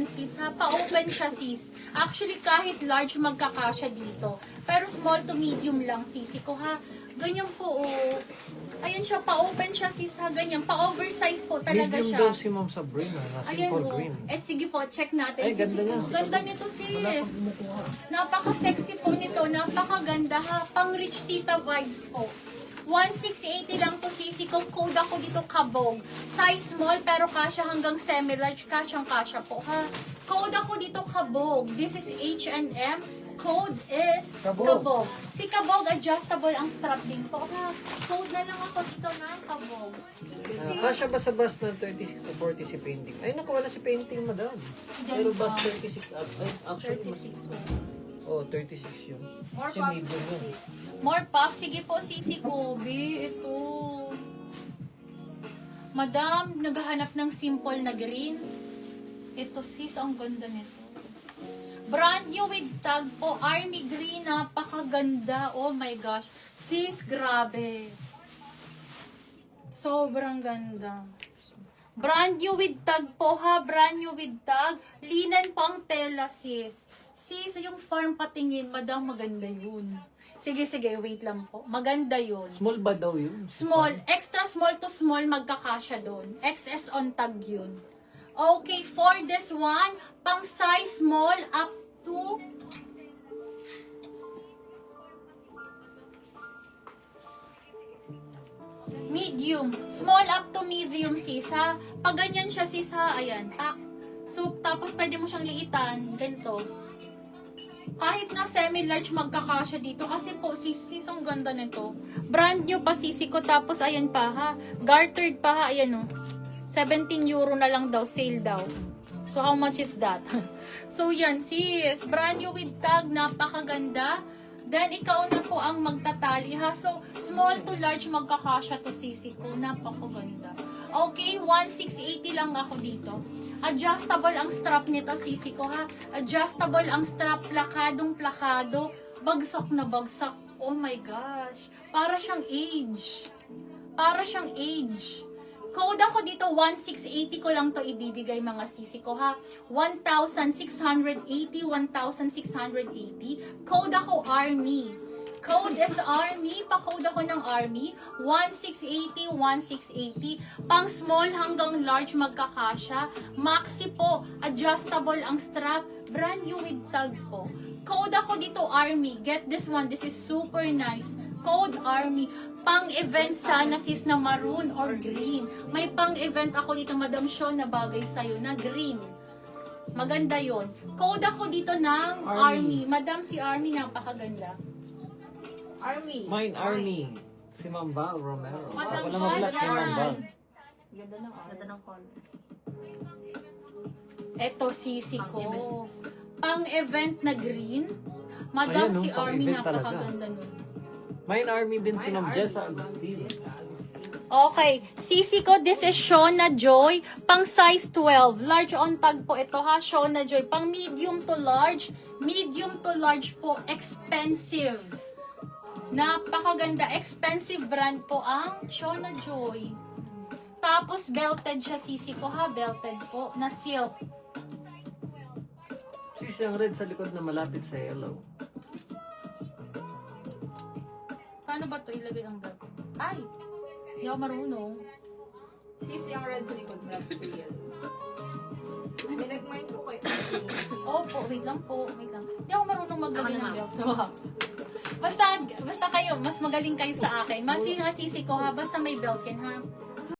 Sis, ha? Pa-open siya, sis. Actually, kahit large magkakasya dito. Pero small to medium lang, sisi ko, ha? Ganyan po, oh. Ayun siya, pa-open siya, sis, ha? Ganyan. Pa-oversize po talaga Medium siya. daw si Ma'am Sabrina, na Ayan, simple oh. green. Eh, sige po, check natin, Ay, sis. ganda niya. Ganda nito, sis. Napaka-sexy po nito. Napakaganda, ha? Pang-rich tita vibes po. 1680 lang to, sisi ko. Code ako dito, kabog. Size small, pero kasya hanggang semi-large. Kasyang-kasya po, ha? Code ako dito, kabog. This is H&M. Code is kabog. Si kabog, adjustable ang strap din po, ha? Code na lang ako dito na kabog. Kasya ba sa bus ng 36 to 40 si painting? Ay, naku, wala si painting, madam. Pero bus 36 up. Ay, actually, 36. oh, 36 yun. More Si puff. medium yun. More puff. Sige po, Sisi Kobe. Ito. Madam, naghahanap ng simple na green. Ito, sis, ang ganda nito. Brand new with tag po. Army green. Napakaganda. Oh my gosh. Sis, grabe. Sobrang ganda. Brand new with tag po, ha. Brand new with tag. Linen pang tela, sis. Sis, yung farm patingin, madam, maganda yun. Sige, wait lang po. Maganda yun. Small ba daw yun? Small. Extra small to small, magkakasya doon. XS on tag yun. Okay, for this one, pang size small up to medium. Small up to medium, sis, ha? Pag ganyan siya, sis, ha? Ayan, pak. So, tapos pwede mo siyang liitan. Ganito. Kahit na semi-large magkakasya dito. Kasi po, sis, ang ganda nito. Brand new pa, sisi ko. Tapos, ayan pa, ha? Gartered pa, ha? Ayan, oh. 17 euro na lang daw. Sale daw. So, how much is that? So, yan, sis. Brand new with tag. Napakaganda. Then, ikaw na po ang magtatali, ha? So, small to large magkakasya to, sisi ko. Napakaganda. Okay, 1680 lang ako dito. Adjustable ang strap nito, sisi ko, ha? Adjustable ang strap, plakadong-plakado. Bagsak na bagsak. Oh my gosh. Para siyang age. Para siyang age. Code ako dito, 1680 ko lang to ibibigay, mga sisi ko, ha? 1,680, 1,680. Code ako Army. Code is Army. Pa-code ako ng Army. 1680, 1680. Pang small hanggang large magkakasya. Maxi po. Adjustable ang strap. Brand new with tag po. Code ako dito Army. Get this one. This is super nice. Code Army. Pang-event sana, sis, na maroon or green. May pang-event ako dito, Madam Sean, na bagay sa'yo na green. Maganda yon. Code ako dito ng Army. Madam, si Army, napakaganda. Army. Mine Army. Si Ma'am Val Romero. Madam Ako na mag-black kay Ma'am Val. Ganda ng ganda ng color. Eto, sisi ko. Pang-event na green. Madam, Ayan, si no, Army, pang-event talaga. napakaganda nun. Mine Army din si Ma'am Jessa Agustin. Okay, sisi ko, this is Shona Joy, pang size 12. Large on tag po ito, ha, Shona Joy. Pang medium to large po, expensive. Napakaganda, expensive brand po ang Shona Joy. Tapos belted siya, sisi ko, ha, belted po, na silk. Sis, yung red sa likod na malapit sa yellow. Paano ba to ilagay ang belt? Ay, hindi ako marunong. Sis, yung red sa likod mo lang sa yellow. Nilagmay po kayo. Opo, wait lang po, wait lang. Hindi ako marunong maglagay ng belt. Basta kayo, mas magaling kayo sa akin. Masisi ko, ha, basta may belt yan, ha.